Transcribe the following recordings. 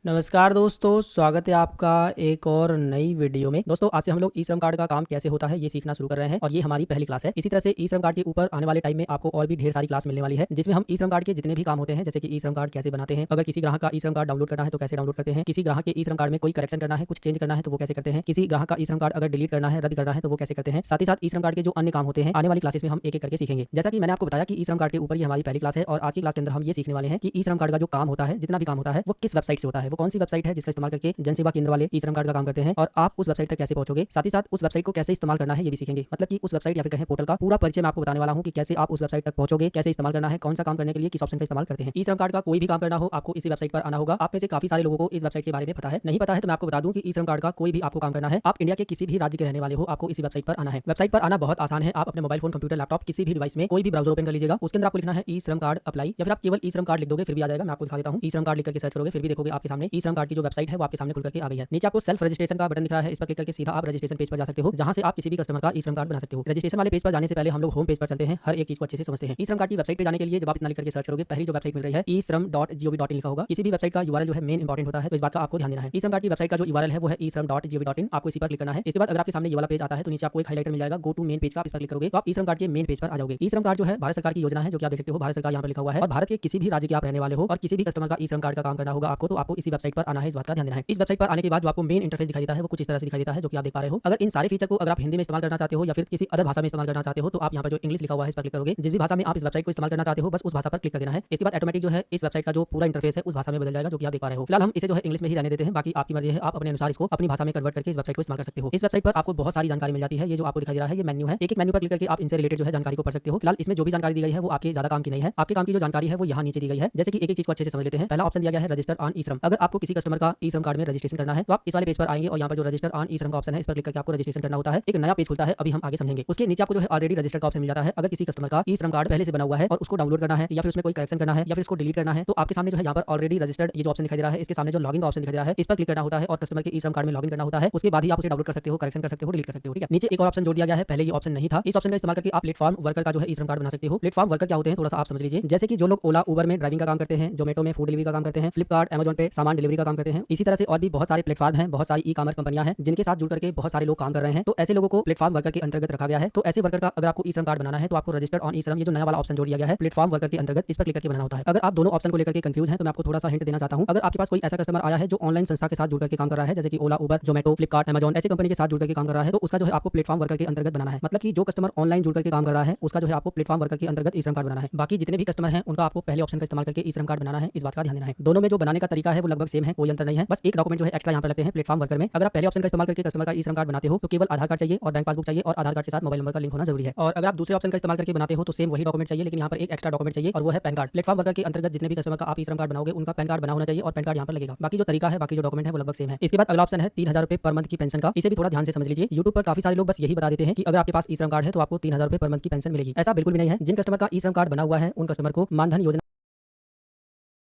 नमस्कार दोस्तों, स्वागत है आपका एक और नई वीडियो में। दोस्तों आज से हम लोग ई श्रम कार्ड का काम कैसे होता है ये सीखना शुरू कर रहे हैं और ये हमारी पहली क्लास है। इसी तरह से ई श्रम कार्ड के ऊपर आने वाले टाइम में आपको और भी ढेर सारी क्लास मिलने वाली है, जिसमें हम ई श्रम कार्ड के जितने भी काम होते हैं, जैसे कि ई श्रम कार्ड कैसे बनाते हैं, अगर किसी ग्राहक का ई श्रम कार्ड डाउनलोड करना है तो कैसे डाउनलोड करते हैं, किसी ग्राहक के ई श्रम कार्ड में कोई करेक्शन करना है, कुछ चेंज करना है तो वो कैसे करते हैं, किसी ग्राहक का ई श्रम कार्ड अगर डिलीट करना है, रद्द करना है तो वो कैसे करते हैं। साथ ही साथ ई श्रम कार्ड के जो अन्य काम होते हैं आने वाली क्लासेस में हम एक एक करके सीखेंगे। जैसा कि मैंने आपको बताया कि ई श्रम कार्ड के ऊपर ये हमारी पहली क्लास है और आज की क्लास के अंदर हम ये सीखने वाले हैं कि ई श्रम कार्ड का जो काम होता है, जितना भी काम होता है, वो किस वेबसाइट से होता है, वो कौन सी वेबसाइट है जिसका इस्तेमाल करके जन सेवा केंद्र वाले ई श्रम कार्ड का काम करते हैं और आप उस वेबसाइट तक कैसे पहुंचोगे। साथ ही साथ उस वेबसाइट को कैसे इस्तेमाल करना है ये भी सीखेंगे। मतलब कि उस वेबसाइट या फिर कहें पोर्टल का पूरा परिचय मैं आपको बताने वाला हूं कि कैसे आप उस वेबसाइट तक पहुंचोगे, कैसे इस्तेमाल करना है, कौन सा काम करने के लिए किस ऑप्शन का इस्तेमाल करते हैं। ई श्रम कार्ड का कोई भी काम करना हो आपको इसी वेबसाइट पर आना होगा। आप में से काफी सारे लोगों को इस वेबसाइट के बारे में पता है, नहीं पता है तो मैं आपको बता दूं कि ई श्रम कार्ड का कोई भी आपको काम करना है, आप इंडिया के किसी भी राज्य के रहने वाले हो, आपको इसी वेबसाइट पर आना है। वेबसाइट पर आना बहुत आसान है। आप अपने मोबाइल फोन, कंप्यूटर, लैपटॉप किसी भी डिवाइस में कोई भी ब्राउजर ओपन कर लीजिएगा। उसके अंदर आपको लिखना है ई श्रम कार्ड अप्लाई, या फिर आप केवल ई श्रम कार्ड लिख दोगे फिर भी आ जाएगा। मैं आपको दिखा देता हूं। ई श्रम कार्ड लिख करके सर्च करोगे फिर भी देखोगे आपके सामने ई श्रम कार्ड की जो वेबसाइट है वो आपके सामने खुल करके आ गई है। नीचे आपको सेल्फ रजिस्ट्रेशन का बटन दिख रहा है, इस पर क्लिक करके सीधा आप रजिस्ट्रेशन पेज पर जा सकते हो, जहां से आप किसी भी कस्टमर का ई श्रम कार्ड बना सकते हो। रजिस्ट्रेशन वाले पेज पर जाने से पहले हम लोग होम पेज पर चलते हैं, हर एक चीज को अच्छे से समझते हैं। ई श्रम कार्ड की वेबसाइट पे जाने के लिए जब आप इतना लिख करके सर्च करोगे, पहली जो वेबसाइट मिल रही है e-shram.gov.in लिखा होगा। किसी भी वेबसाइट का यूआरएल जो है मेन इंपॉर्टेंट होता है, तो इस बात का आपको ध्यान देना है। ई श्रम कार्ड की वेबसाइट का जो यूआरएल है वो है e-shram.gov.in, आपको इसी पर क्लिक करना है। इसके बाद अगर आपके सामने ये वाला पेज आता है तो नीचे आपको एक हाइलाइटर मिल जाएगा, गो टू मेन पेज का, इस पर क्लिक करोगे तो आप ई श्रम कार्ड के मेन पेज पर आ जाओगे। ई श्रम कार्ड जो है भारत सरकार की योजना है, जो कि आप देख सकते हो भारत सरकार यहाँ पर लिखा हुआ है। और भारत के किसी भी राज्य के आप रहने वाले हो और किसी भी कस्टमर का ई श्रम कार्ड का काम करना होगा आपको, तो आपको इसी वेबसाइट पर आना है, इस बात का ध्यान देना है। इस वेबसाइट पर आने के बाद जो आपको मेन इंटरफेस दिखाई देता है वो कुछ इस तरह से दिखाई देता है, जो कि आप देख पा रहे हो। अगर इन सारे फीचर को अगर आप हिंदी में इस्तेमाल करना चाहते हो या फिर किसी अदर भाषा में इस्तेमाल करना चाहते हो तो आप यहाँ पर जो इंग्लिश लिखा हुआ है इस पर क्लिक करोगे। जिस भी भाषा में आप इस वेबसाइट को इस्तेमाल करना चाहते हो बस उस भाषा पर क्लिक कर देना है। इसके बाद ऑटोमेटिक जो है इस वेबसाइट का जो पूरा इंटरफेस है उस भाषा में बदल जाएगा, जो कि आप देख पा रहे हो। फिलहाल हम इसे जो है इंग्लिश में ही रहने देते हैं, बाकी आपकी मर्जी है, आप अपने अनुसार इसको अपनी भाषा में कन्वर्ट करके इस वेबसाइट को इस्तेमाल कर सकते हो। इस वेबसाइट पर आपको बहुत सारी जानकारी मिल जाती है। ये जो आपको दिखाई दे रहा है ये मेन्यू है, एक एक मेन्यू पर क्लिक करके आप इनसे रिलेटेड जो है जानकारी को पढ़ सकते हो। फिलहाल इसमें जो भी जानकारी दी गई है वो आपके ज्यादा काम की नहीं है, आपके काम की जो जानकारी है वो यहाँ नीचे दी गई है। जैसे कि एक एक चीज को अच्छे से समझ लेते हैं। पहला ऑप्शन दिया गया है रजिस्टर ऑन ई श्रम। अगर आपको किसी कस्टमर का ई श्रम कार्ड में रजिस्ट्रेशन करना है तो आप इस वाले पेज पर आएंगे और यहाँ पर जो रजिस्टर ऑन ई श्रम का ऑप्शन है इस पर क्लिक करके आपको रजिस्ट्रेशन करना होता है। एक नया पेज खुलता है, अभी हम आगे समझेंगे। उसके नीचे आपको जो है ऑलरेडी रजिस्टर का ऑप्शन मिल जाता है। अगर किसी कस्टमर का ई श्रम कार्ड पहले से बना हुआ है और उसको डाउनलोड करना है या फिर उसमें कोई करेक्शन करना है या फिर इसको डिलीट करना है तो आपके सामने जो है यहाँ पर ऑलरेडी रजिस्टर्ड ये जो ऑप्शन दिखाई दे रहा है, इसके सामने जो लॉगिन का ऑप्शन दिखाई दे रहा है इस पर क्लिक करना होता है और कस्टमर के ई श्रम कार्ड में लॉगिन करना होता है। उसके बाद ही आप उसे डाउनलोड कर सकते हो, करेक्शन कर सकते हो, डिलीट कर सकते हो। ठीक है, नीचे एक और ऑप्शन जोड़ दिया गया है, पहले ये ऑप्शन नहीं था। इस ऑप्शन का इस्तेमाल करके आप प्लेटफॉर्म वर्कर का जो है ई श्रम कार्ड बना सकते हो। प्लेटफॉर्म वर्कर क्या होते हैं थोड़ा सा आप समझ लीजिए। जैसे कि जो लोग ओला उबर में ड्राइविंग का काम करते हैं, जोमेटो में फूड डिलीवरी का काम करते हैं, फ्लिपकार्ट अमेजन पे सामान डिलीवरी का काम करते हैं, इसी तरह से और भी बहुत सारे प्लेटफॉर्म हैं, बहुत सारी ई कॉमर्स कंपनियां हैं जिनके साथ जुड़ करके बहुत सारे लोग काम कर रहे हैं। तो ऐसे लोगों को प्लेटफॉर्म वर्कर के अंतर्गत रखा गया है। तो ऐसे वर्कर का अगर आपको ई श्रम कार्ड बनाना है तो आपको रजिस्टर्ड ऑन ई श्रम ये जो नया वाला ऑप्शन जोड़ दिया गया है प्लेटफॉर्म वर्कर के अंतर्गत, इस पर क्लिक करके बनाना होता है। अगर आप दोनों ऑप्शन को लेकर के कंफ्यूज हैं तो मैं आपको थोड़ा सा हिंट देना चाहता हूं। अगर आपके पास कोई ऐसा कस्टमर आया है जो ऑनलाइन संस्था के साथ जुड़ करके काम कर रहा है, जैसे कि ओला उबर जोमेटो फ्लिपकार्ट अमेजन ऐसी कंपनी के साथ जुड़ करके काम कर रहा है, तो उसका जो है आपको प्लेटफॉर्म वर्कर के अंतर्गत बनाना है। मतलब कि जो कस्टमर ऑनलाइन जुड़ करके काम कर रहा है उसका जो है आपको प्लेटफॉर्म वर्कर के अंतर्गत ई श्रम कार्ड बनाना है। बाकी जितने भी कस्टमर हैं उनका आपको पहले ऑप्शन का इस्तेमाल करके ई श्रम कार्ड बनाना है, इस बात का ध्यान देना है। दोनों में जो बनाने का तरीका है वो लगभग सेम है, कोई अंतर नहीं है, बस एक डॉक्यूमेंट जो है एक्स्ट्रा यहाँ पर लगते हैं प्लेटफॉर्म वर्कर में। अगर आप पहले ऑप्शन का इस्तेमाल करके कस्टमर का ई श्रम कार्ड बनाते हो तो केवल आधार कार्ड चाहिए और बैंक पासबुक चाहिए और आधार कार्ड के साथ मोबाइल नंबर का लिंक होना जरूरी है। और अगर आप दूसरे ऑप्शन का इस्तेमाल करके बनाते हो तो सेम वही डॉक्यूमेंट चाहिए, लेकिन यहाँ पर एक एक्स्ट्रा डॉक्यूमेंट चाहिए और वो है पैन कार्ड। प्लेटफॉर्म वर्कर के अंतर्गत जितने भी कस्टमर का आप ई श्रम कार्ड बनाओगे उनका पैन कार्ड बना होना चाहिए और पैन कार्ड यहाँ पर लगेगा। बाकी जो तरीका है, बाकी जो डॉक्यूमेंट है वो लगभग सेम है। इसके बाद अगला ऑप्शन है 3,000 रुपए पर मंथ की पेंशन का। इसे भी थोड़ा ध्यान से समझ लीजिए। यूट्यूब पर काफी सारे लोग बस यही बता देते हैं कि अगर आपके पास ई श्रम कार्ड है तो आपको 3,000 रुपए पर मंथ की पेंशन मिलेगी। ऐसा बिल्कुल भी नहीं है। जिन कस्टमर का ई श्रम कार्ड बना हुआ है उन कस्टमर को मानधन योजना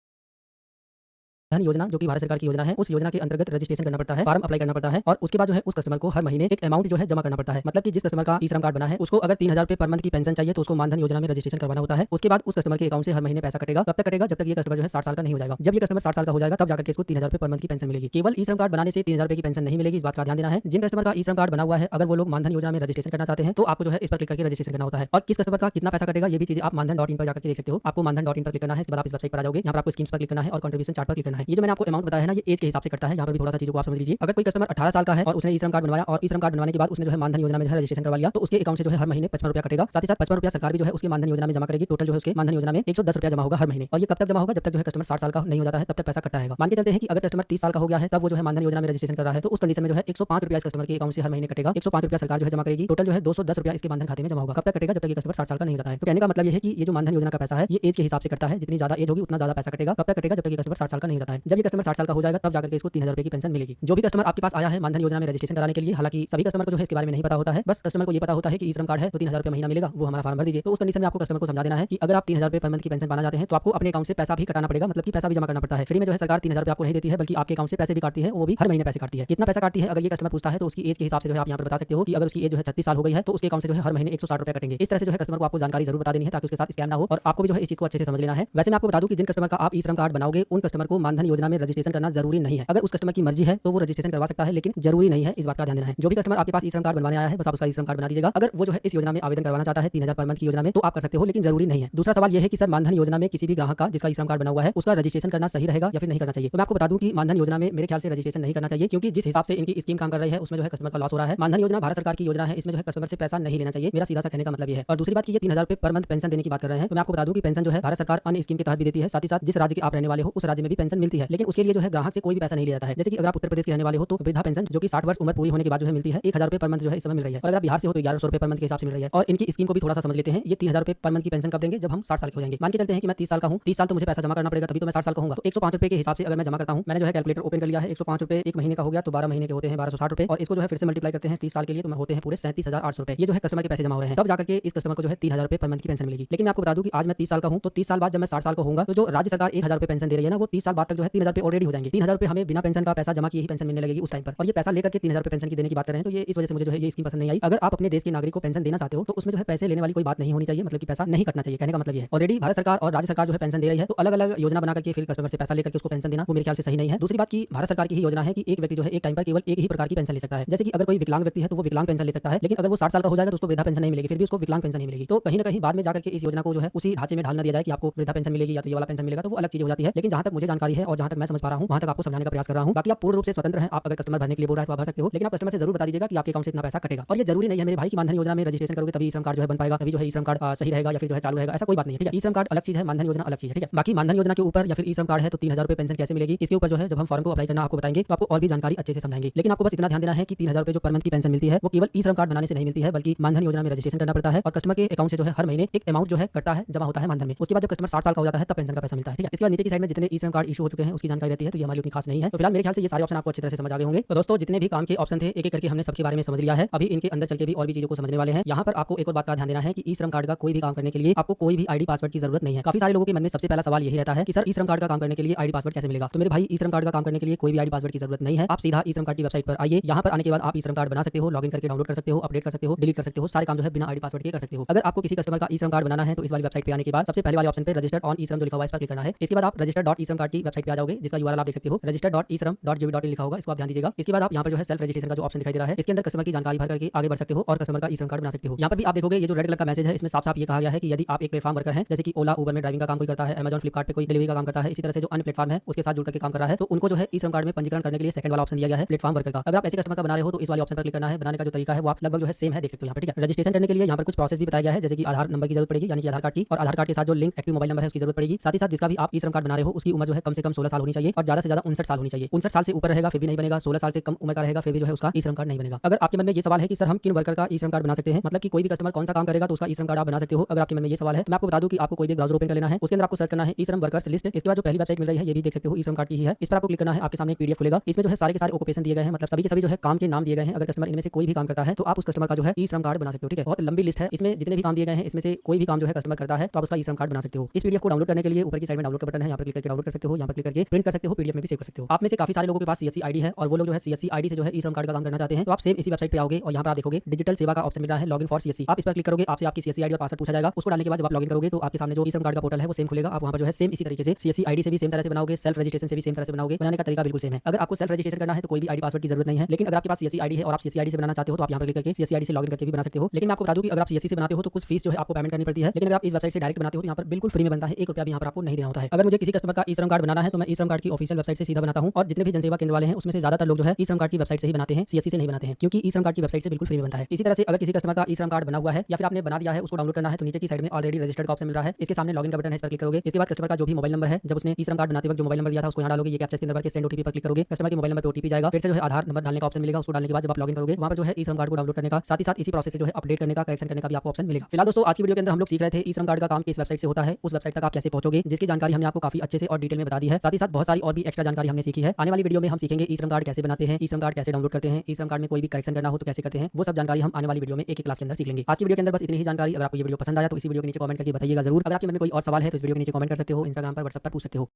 योजना जो कि भारत सरकार की योजना है, उस योजना के अंतर्गत रजिस्ट्रेशन करना पड़ता है, फॉर्म अप्लाई करना पड़ता है और उसके बाद जो है उस कस्टमर को हर महीने एक अमाउंट जो है जमा करना पड़ता है। मतलब कि जिस कस्टमर का ई श्रम कार्ड बना है उसको अगर 3,000 रुपए पर मंथ की पेंशन चाहिए तो उसको मानधन योजना में रजिस्ट्रेशन करवाना होता है। उसके बाद उस कस्टमर के अकाउंट से हर महीने पैसा कटेगा। कब तक कटेगा? जब तक ये कस्टमर जो है 60 साल का नहीं हो जाएगा। जब ये कस्टमर 60 साल का हो जाएगा तब जाकर इसको 3,000 रुपए पर मंथ की पेंशन मिलेगी। केवल ई श्रम कार्ड बनाने से 3,000 रुपए की पेंशन नहीं मिलेगी, इस बात का ध्यान देना है। जिन कस्टमर का ई श्रम कार्ड बना हुआ है अगर वो लोग मानधन योजना में रजिस्ट्रेशन करना चाहते हैं तो आपको जो है इस पर क्लिक करके रजिस्ट्रेशन करना होता है। और किस कस्टमर का कितना पैसा कटेगा ये भी चीजें आप मानधन.in पर जाकर देख सकते हो। आपको मानधन.in पर क्लिक करना है, इसके बाद आप इस वेबसाइट पर आ जाओगे। यहाँ पर आपको स्कीम्स पर क्लिक करना है और कंट्रीब्यूशन चार्ट पर क्लिक करना है। ये जो मैंने आपको अमाउंट बताया है ना, ये एज के हिसाब से करता है। यहाँ पर भी थोड़ा सा चीजों को आप समझ लीजिए। अगर कोई कस्टमर 18 साल का है और उसने ई श्रम कार्ड बनवाया और ई श्रम कार्ड बनवाने के बाद उसने जो है मानधन योजना में जो है रजिस्ट्रेशन करवा लिया तो उसके अकाउंट से जो है हर महीने 55 रुपया कटेगा। साथ ही साथ 55 रुपया सरकार भी जो है उसके मानधन योजना में जमा करेगी। टोटल जो है उसके मानधन योजना में 110 रुपया जमा होगा हर महीने। और ये कब तक जमा होगा? जब तक जो है कस्टमर 60 साल का नहीं हो जाता है तब तक पैसा कटता रहेगा। मान के चलते हैं कि अगर कस्टमर 30 साल का हो गया है तब वो जो है मानधन योजना में रजिस्ट्रेशन कर रहा है तो उस कंडीशन में जो है 105 रुपया इस कस्टमर के अकाउंट से हर महीने कटेगा। 105 रुपया सरकार जो है जमा करेगी। टोटल जो है 210 रुपया इसके मानधन खाते में जमा होगा। कब तक कटेगा? जब तक ये कस्टमर 60 साल का नहीं रहता है। तो कहने का मतलब ये है कि ये जो मानधन योजना का पैसा है ये एज के हिसाब से कटता है। जितनी ज्यादा एज होगी उतना ज्यादा पैसा कटेगा। कब तक कटेगा? जब तक ये कस्टमर 60 साल का नहीं रहता है। जब ये कस्टमर 60 साल का हो जाएगा तब जाकर इसको 3,000 रुपए की पेंशन मिलेगी। जो भी कस्टमर आपके पास आया है मानधन योजना में रजिस्ट्रेशन कराने के लिए, हालांकि सभी कस्टमर को जो है इसके बारे में नहीं पता होता है, बस कस्टमर को ये पता होता है कि ई श्रम कार्ड है तो 3,000 रुपए महीना मिलेगा, वो हमारा फॉर्म भर दीजिए। तो उस कंडीशन में आपको कस्टमर को समझा देना है कि अगर आप 3,000 रुपए पर मंथ की पेंशन पाना चाहते हैं तो आपको अपने अकाउंट से पैसा भी कटाना पड़ेगा, मतलब कि पैसा भी जमा करना पड़ता है। फ्री में जो है सरकार 3,000 रुपए आपको नहीं देती है बल्कि आपके अकाउंट से पैसे भी काटती है, वो भी हर महीने पैसे काटती है। कितना पैसा काटती है अगर ये कस्टमर पूछता है तो उसकी एज के हिसाब से जो है आप यहाँ पर बता सकते हो कि अगर उसकी एज जो है 36 साल हो गई है तो उसके अकाउंट से जो है हर महीने 160 रुपए कटेंगे। इस तरह से जो है कस्टमर को आपको जानकारी जरूर बता देनी है ताकि उसके साथ स्कैम ना हो और आपको भी जो है इस चीज को अच्छे से समझ लेना है। वैसे मैं आपको बता दूं कि जिन कस्टमर का आप ई श्रम कार्ड बनाओगे उन कस्टमर को मानधन मानधन योजना में रजिस्ट्रेशन करना जरूरी नहीं है। अगर उस कस्टमर की मर्जी है तो वो रजिस्ट्रेशन करवा सकता है, लेकिन जरूरी नहीं है, इस बात का ध्यान देना है। जो भी कस्टमर आपके पास ई श्रम कार्ड बनवाने आया है, बस आप उसका ई श्रम कार्ड बना दीजिएगा। अगर वो जो है इस योजना में आवेदन करवाना चाहता है 3000 पर मंथ की योजना में, तो आप कर सकते हो, लेकिन जरूरी नहीं है। दूसरा सवाल ये है कि सर मानधन योजना में किसी भी ग्राहक का जिसका ई श्रम कार्ड बना हुआ है उसका रजिस्ट्रेशन करना सही रहेगा या फिर नहीं करना चाहिए। तो मैं आपको बता दूं कि मानधन योजना में मेरे ख्याल से रजिस्ट्रेशन नहीं करना चाहिए, क्योंकि जिस हिसाब से इनकी स्कीम काम कर रही है उसमें जो है कस्टमर का लॉस हो रहा है। मानधन योजना भारत सरकार की योजना है, इसमें जो है कस्टमर से पैसा नहीं लेना चाहिए, मेरा सीधा सा कहने का मतलब ये है। और दूसरी बात की ये 3000 रुपए पर मंथ पेंशन देने की बात कर रहे हैं, तो मैं आपको बता दूं कि पेंशन जो है भारत सरकार अन्य स्कीम के तहत भी देती है, साथ ही साथ जिस राज्य के आप रहने वाले हो उस राज्य में भी पेंशन मिलती है, लेकिन उसके लिए जो है ग्राहक से कोई भी पैसा नहीं लिया जाता है। जैसे कि अगर आप उत्तर प्रदेश के रहने वाले हो तो वृद्धा पेंशन जो कि 60 वर्ष उम्र पूरी होने के बाद जो है मिलती है 1000 रुपए पर मंथ जो है इस समय मिल रही है। और अगर आप बिहार से हो तो 1100 रुपए पर मंथ के हिसाब से मिल रही है। और इनकी स्कीम को भी थोड़ा सा समझ लेते हैं। ये 3000 रुपए पर मंथ की पेंशन कब देंगे? जब हम 60 साल के हो जाएंगे। मान के चलते हैं कि मैं 30 साल का हूं, 30 साल तो मुझे पैसा जमा करना पड़ेगा, तभी तो मैं 60 साल का होऊंगा। तो 105 रुपए के हिसाब से अगर मैं जमा करता हूं, मैंने जो है कैलकुलेटर ओपन कर लिया है, 105 रुपए एक महीने का हो गया तो 12 महीने के होते हैं 1260 रुपए, और इसको जो है फिर से मल्टीप्लाई करते हैं 30 साल के लिए तो होते हैं पूरे 37,800 रुपए। ये जो है कस्टमर के पैसे जमा हो रहे हैं, तब जाकर के इस कस्टमर को जो है 3000 रुपए पर मंथ की पेंशन मिलेगी। लेकिन मैं आपको बता दूं कि आज मैं 30 साल का हूं, तो 30 साल बाद जब मैं 60 साल का होऊंगा तो जो राज्य सरकार 1000 रुपए पेंशन दे रही है ना, वो 30 साल बाद तक जो है 3000 रुपए ऑलरेडी हो जाएंगे। 3000 रुपए हमें बिना पेंशन का पैसा जमा किए ही पेंशन मिलने लगेगी उस टाइम पर, और ये पैसा लेकर के 3000 रुपए पेंशन की देने की बात कर रहे हैं। तो ये इस वजह से मुझे जो है ये स्कीम पसंद नहीं आई। अगर आप अपने देश के नागरिक को पेंशन देना चाहते हो तो उसमें जो है पैसे लेने वाली कोई बात नहीं होनी चाहिए, मतलब कि पैसा नहीं कटना चाहिए, कहने का मतलब ये है। ऑलरेडी भारत सरकार और राज्य सरकार जो है पेंशन दे रही है, तो अलग अलग योजना बना करके फिर कस्टमर से पैसा लेकर के उसको पेंशन देना वो मेरे ख्याल से सही नहीं है। दूसरी बात की भारत सरकार की ही योजना है कि एक व्यक्ति जो है एक टाइम पर केवल एक ही प्रकार की पेंशन ले सकता है। जैसे कि अगर कोई विकलांग व्यक्ति है तो वो विकलांग पेंशन ले सकता है, लेकिन अगर वो 60 साल का हो जाएगा तो उसको वृद्धा पेंशन नहीं मिलेगी, फिर भी उसको विकलांग पेंशन नहीं मिलेगी। तो कहीं ना कहीं बाद में जाकर के इस योजना को जो है उसी ढांचे में ढाल न दिया जाए कि आपको वृद्धा पेंशन मिलेगी या तो ये वाला पेंशन मिलेगा, तो वो अलग चीज हो जाती है। लेकिन जहां तक मुझे जानकारी है और जहां तक मैं समझ पा रहा हूं वहां तक आपको समझाने का प्रयास कर रहा हूं। बाकी आप पूर्ण रूप से स्वतंत्र हैं, आप अगर कस्टमर भरने के लिए बोल रहा है तो आप भर सकते हो, लेकिन आप कस्टमर से जरूर बता दीजिएगा कि आपके अकाउंट से इतना पैसा कटेगा। और ये जरूरी नहीं है मेरे भाई की मानधन योजना में रजिस्ट्रेशन करोगे तभी ई श्रम कार्ड जो है बन पाएगा, तभी जो है ई श्रम कार्ड सही रहेगा या फिर जो है चालू रहेगा, ऐसा कोई बात नहीं है, ठीक है। ई श्रम कार्ड अलग चीज है, मानधन योजना अलग चीज है, ठीक है। बाकी मानधन योजना के ऊपर या फिर ई श्रम कार्ड है तो 3000 रुपए पेंशन कैसे मिलेगी, इसके ऊपर जो है जब हम फॉर्म को अप्लाई करना आपको बताएंगे तो आपको और भी जानकारी अच्छे से समझाएंगे। लेकिन आपको बस इतना ध्यान देना है कि 3000 रुपए जो पर मंथ की पेंशन मिलती है वो केवल ई श्रम कार्ड बनाने से नहीं मिलती है, बल्कि मानधन योजना में रजिस्ट्रेशन करना पड़ता है और कस्टमर के अकाउंट से जो है हर महीने एक अमाउंट जो है कटता है, जमा होता है मानधन में। उसके बाद जब कस्टमर 60 साल का हो जाता है तब पेंशन का पैसा मिलता है, ठीक है। इसके बाद नीचे की साइड में जितने ई श्रम कार्ड इशू हो चुके हैं उसकी जानकारी रहती है, तो ये हमारी उतनी खास नहीं है। तो फिलहाल मेरे ख्याल से ये सारे ऑप्शन आपको अच्छी तरह से समझ आ गए होंगे। तो दोस्तों जितने भी काम के ऑप्शन थे एक एक करके हमने सबके बारे में समझ लिया है। अभी इनके अंदर चल के भी और भी चीजों को समझने वाले हैं। यहाँ पर आपको एक और बात का ध्यान देना है कि ई श्रम कार्ड का कोई भी काम करने के लिए आपको कोई भी आईडी पासवर्ड की जरूरत नहीं है। काफी सारे लोगों के मन में सबसे पहला सवाल यही रहता है कि सर ई श्रम कार्ड का काम करने के लिए आईडी पासवर्ड कैसे मिलेगा। तो मेरे भाई ई श्रम कार्ड का काम करने के लिए कोई भी आईडी पासवर्ड की जरूरत नहीं है। आप सीधा ई श्रम कार्ड की वेबसाइट पर आइए, यहाँ पर आने के बाद आप ई श्रम कार्ड बना सकते हो, लॉगिन करके डाउनलोड कर सकते हो, अपडेट कर सकते हो, डिलीट कर सकते हो, सारे काम जो है बिना आईडी पासवर्ड के कर सकते हो। अगर आपको किसी कस्टमर का ई श्रम कार्ड बनाना है तो इस वाली वेबसाइट पे आने के बाद सबसे पहले वाले ऑप्शन पे रजिस्टर्ड ऑन ई श्रम जो लिखा हुआ है इस पर क्लिक करना है। इसके बाद आप register.eShram कार्ड की वेबसाइट पे आ जाओगे, जिसका यूआरएल आप देख सकते हो register.eShram.gov.in लिखा होगा, इसको आप ध्यान दीजिएगा। इसके बाद आप यहाँ पर जो है सेल्फ रजिस्ट्रेशन का जो ऑप्शन दिखाई दे रहा है इसके अंदर कस्टमर की जानकारी भर करके आगे बढ़ सकते हो और कस्टमर का ई श्रम कार्ड बना सकते हो। यहाँ पर भी आप देखोगे ये जो रेड कलर का मैसेज है इसमें साफ साफ ये कहा गया है कि यदि आप एक प्लेटफॉर्म वर्कर हैं, जैसे कि ओला उबर में ड्राइविंग का काम कोई करता है, अमेजॉन फ्लिपकार्ट पे कोई डिलीवरी का काम करता है, इसी तरह से जो अन्य प्लेटफॉर्म है उसके साथ जुड़ करके काम कर रहा है, तो उनको जो है ई श्रम कार्ड में पंजीकरण करने के लिए सेकंड वाला ऑप्शन दिया गया है प्लेटफॉर्म वर्कर का। अगर आप ऐसे कस्टमर का बना रहे हो तो इस वाले ऑप्शन पर क्लिक करना है। बनाने का जो तरीका है वो आप लगभग जो है सेम है, देख सकते हो यहाँ पर, ठीक है। रजिस्ट्रेशन करने के लिए यहाँ पर कुछ प्रोसेस भी बताया गया है, जैसे कि आधार नंबर की जरूरत पड़ेगी, यानी कि आधार कार्ड की, और आधार कार्ड के साथ जो लिंक एक्टिव मोबाइल नंबर है उसकी जरूरत पड़ेगी। साथ ही साथ जिसका भी आप ई श्रम कार्ड बना रहे हो उसकी उम्र जो है कम से कम 16 साल होनी चाहिए और ज्यादा से ज्यादा 59 साल होनी चाहिए। 59 साल से ऊपर रहेगा फिर भी नहीं बनेगा, 16 साल से कम उम्र का रहेगा फिर भी जो है उसका ई श्रम कार्ड नहीं बनेगा। अगर आपके मन में ये सवाल है कि सर हम किन वर्कर का ई श्रम कार्ड बना सकते हैं, मतलब कि कोई भी कस्टमर कौन सा काम करेगा तो उसका ई श्रम कार्ड आप बना सकते हो, अगर आपके मन में ये सवाल है तो मैं आपको बता दूं कि आपको कोई भी ब्राउज़र ओपन कर लेना है, उसके अंदर आपको सर्च करना है ई श्रम वर्कर्स लिस्ट। इसके बाद जो पहली वेबसाइट मिल रही है ये भी देख सकते हो ई श्रम कार्ड की ही है, इस पर आपको क्लिक करना है। आपके सामने एक पीडीएफ खुलेगा, इसमें जो है सारे के सारे ऑक्यूपेशन दिए गए हैं, मतलब सभी के सभी जो है काम के नाम दिए गए हैं। अगर कस्टमर इनमें से कोई भी काम करता है तो आप उस कस्टमर का जो है ई श्रम कार्ड बना सकते हो, ठीक है। बहुत लंबी लिस्ट है, इसमें जितने भी काम दिए गए हैं इसमें से कोई भी काम जो है कस्टमर करता है तो आप उसका ई श्रम कार्ड बना सकते हो। इस पीडीएफ को डाउनलोड करने के लिए ऊपर की साइड में डाउनलोड का बटन है, यहाँ पर क्लिक करके डाउनलोड कर सकते हो, यहाँ पर क्लिक करके प्रिंट कर सकते हो, पीडीएफ में भी सेव कर सकते हो। आप में से काफी सारे लोगों के पास सीएससी आईडी है और वो लोग जो है सीएससी आईडी से जो है ई श्रम कार्ड का काम करना चाहते हैं, तो आप सेम इसी वेबसाइट पे आओगे और यहाँ पर आप देखोगे डिजिटल सेवा का ऑप्शन मिल रहा है, लॉगिन फॉर सीएससी। आप इस पर क्लिक करोगे, आपसे आपकी सीएससी आईडी और पासवर्ड पूछा जाएगा, उसको डालने के बाद जब आप लॉगिन करोगे तो आपके सामने जो ई श्रम कार्ड का पोर्टल है वो सेम खुलेगा। आप वहाँ पर जो है सेम इसी तरीके से सीएससी आईडी से भी सेम तरह से बनाओगे, सेल्फ रजिस्ट्रेशन से भी सेम तरह से बनाओगे, बनाने का तरीका बिल्कुल सेम है। अगर आपको सेल्फ रजिस्ट्रेशन करना है तो कोई भी आईडी पासवर्ड की जरूरत नहीं है, लेकिन अगर आपके पास सीएससी आईडी है और आप सीएससी आईडी से बनाना चाहते हो तो आप यहाँ पर क्लिक करके सीएससी आईडी से लॉगिन करके भी बना सकते हो। लेकिन मैं आपको बता दूं कि अगर आप सीएससी से बनाते हो तो कुछ फीस जो है आपको पेमेंट करनी पड़ती है, लेकिन अगर आप इस वेबसाइट से डायरेक्ट बनाते हो तो यहाँ पर बिल्कुल फ्री में बनता है, 1 रुपया भी यहाँ पर आपको नहीं देना होता है। अगर मुझे किसी कस्टमर का ई श्रम कार्ड बनाना है तो मैं ई श्रम कार्ड की ऑफिशियल वेबसाइट से सीधा बनाता हूँ, और जितने भी जनसेवा केंद्र वाले हैं उसमें से ज्यादातर लोग जो है ई श्रम कार्ड की वेबसाइट से ही बनाते हैं, सीएससी से नहीं बनाते हैं, क्योंकि ई श्रम कार्ड की वेबसाइट से बिल्कुल फ्री में बनता है। इसी तरह से अगर किसी कस्टमर का ई श्रम कार्ड बना हुआ है या फिर आपने बना दिया है उसको डाउनलोड करना है तो नीचे की साइड में ऑलरेडी रजिस्टर्ड का ऑप्शन मिल रहा है, इसके सामने लॉगिन का बटन है, इस पर क्लिक करोगे। इसके बाद कस्टमर का जो भी मोबाइल नंबर है, जब उसने ई श्रम कार्ड बनाते वक्त जो मोबाइल नंबर दिया था उसको यहाँ डालोगे, ये कैप्चा के अंदर के सेंड ओटीपी पर क्लिक करोगे, कस्टमर के मोबाइल नंबर पे ओटीपी जाएगा, फिर से जो है आधार नंबर डालने का ऑप्शन मिलेगा, उसको डालने के बाद जब आप लॉगिन करोगे वहाँ पर जो है ई श्रम कार्ड को डाउनलोड करने का, साथ ही साथ इसी प्रोसेस से जो है अपडेट करने का, करेक्शन करने का भी आपको ऑप्शन मिलेगा। फिलहाल दोस्तों आज की वीडियो के अंदर हम लोग सीख रहे थे ई श्रम कार्ड का काम किस वेबसाइट से होता है, उस वेबसाइट तक आप कैसे पहुंचोगे, जिसकी जानकारी हमने आपको काफी अच्छे से और डिटेल में बता दी है। साथ ही साथ बहुत सारी और भी एक्स्ट्रा जानकारी हमने सीखी है। आने वाली वीडियो में हम सीखेंगे ई श्रम कार्ड कैसे बनाते हैं, ई श्रम कार्ड कैसे डाउनलोड करते हैं, ई श्रम कार्ड में कोई भी करेक्शन करना हो तो कैसे करते हैं, वो सब जानकारी हम आने वाली वीडियो में एक क्लास के अंदर सीख लेंगे। आज की वीडियो के अंदर बस इतनी ही जानकारी। अगर आपको ये वीडियो पसंद आया तो इसी वीडियो के नीचे कमेंट करके बताइएगा जरूर। अगर आपके मन में कोई और सवाल है तो इस वीडियो के नीचे कमेंट कर सकते हो, इंस्टाग्राम पर, व्हाट्सएप पर पूछ सकते हो।